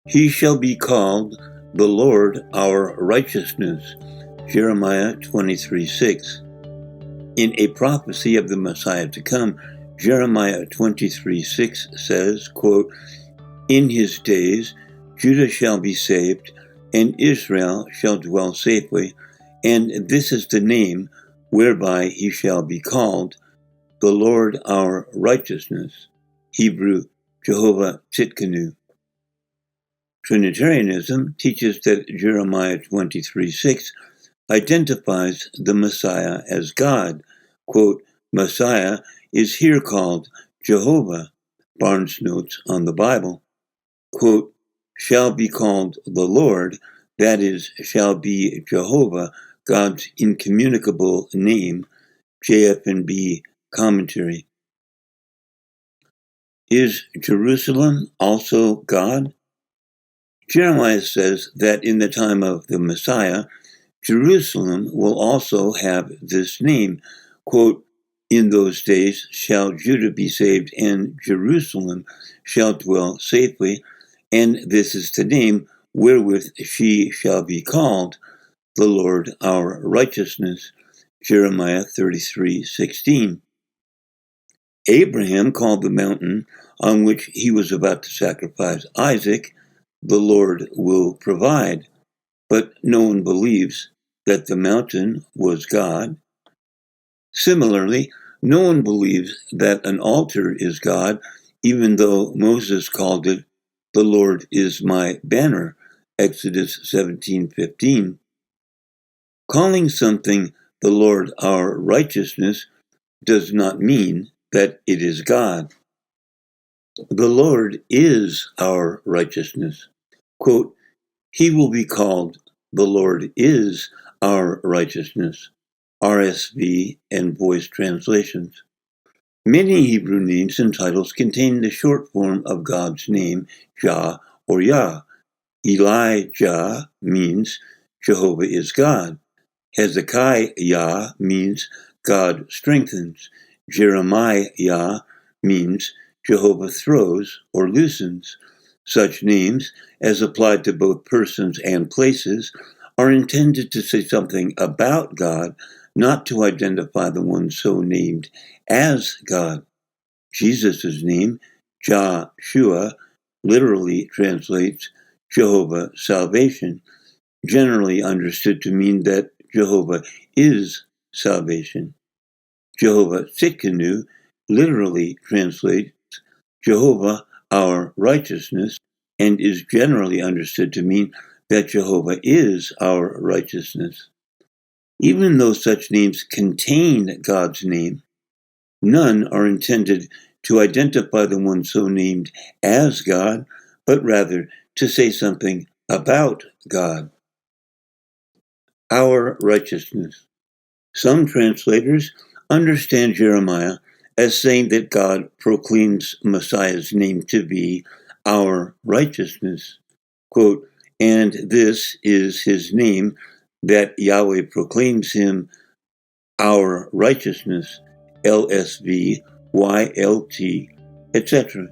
He shall be called the Lord our righteousness. Jeremiah 23:6. In a prophecy of the Messiah to come, Jeremiah 23:6 says, quote, "In his days Judah shall be saved, and Israel shall dwell safely, and this is the name whereby he shall be called, the Lord our righteousness." Hebrew, Jehovah Tzidkenu. Trinitarianism teaches that Jeremiah 23:6 identifies the Messiah as God. Quote, "Messiah is here called Jehovah," Barnes notes on the Bible. Quote, "shall be called the Lord," that is, shall be Jehovah, God's incommunicable name, JF&B commentary. Is Jerusalem also God? Jeremiah says that in the time of the Messiah, Jerusalem will also have this name. Quote, "In those days shall Judah be saved, and Jerusalem shall dwell safely, and this is the name wherewith she shall be called, the Lord our righteousness." Jeremiah 33:16. Abraham called the mountain on which he was about to sacrifice Isaac, "The Lord will provide," but no one believes that the mountain was God. Similarly, no one believes that an altar is God, even though Moses called it, "The Lord is my banner," Exodus 17:15. Calling something the Lord our righteousness does not mean that it is God. The Lord is our righteousness. Quote, "He will be called the Lord is our righteousness," RSV and Voice translations. Many Hebrew names and titles contain the short form of God's name, Jah or Yah. Elijah means Jehovah is God. Hezekiah means God strengthens. Jeremiah means Jehovah throws or loosens. Such names, as applied to both persons and places, are intended to say something about God, not to identify the one so named as God. Jesus' name, Joshua, literally translates Jehovah salvation, generally understood to mean that Jehovah is salvation. Jehovah Tzidkenu literally translates Jehovah our righteousness, and is generally understood to mean that Jehovah is our righteousness. Even though such names contain God's name, none are intended to identify the one so named as God, but rather to say something about God. Our righteousness. Some translators understand Jeremiah as saying that God proclaims Messiah's name to be our righteousness. Quote, "and this is his name, that Yahweh proclaims him our righteousness," LSV, YLT, etc.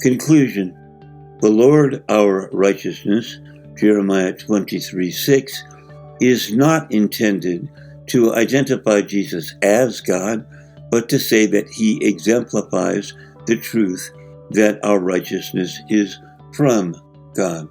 Conclusion. The Lord our righteousness, Jeremiah 23:6, is not intended to identify Jesus as God, but to say that he exemplifies the truth that our righteousness is from God.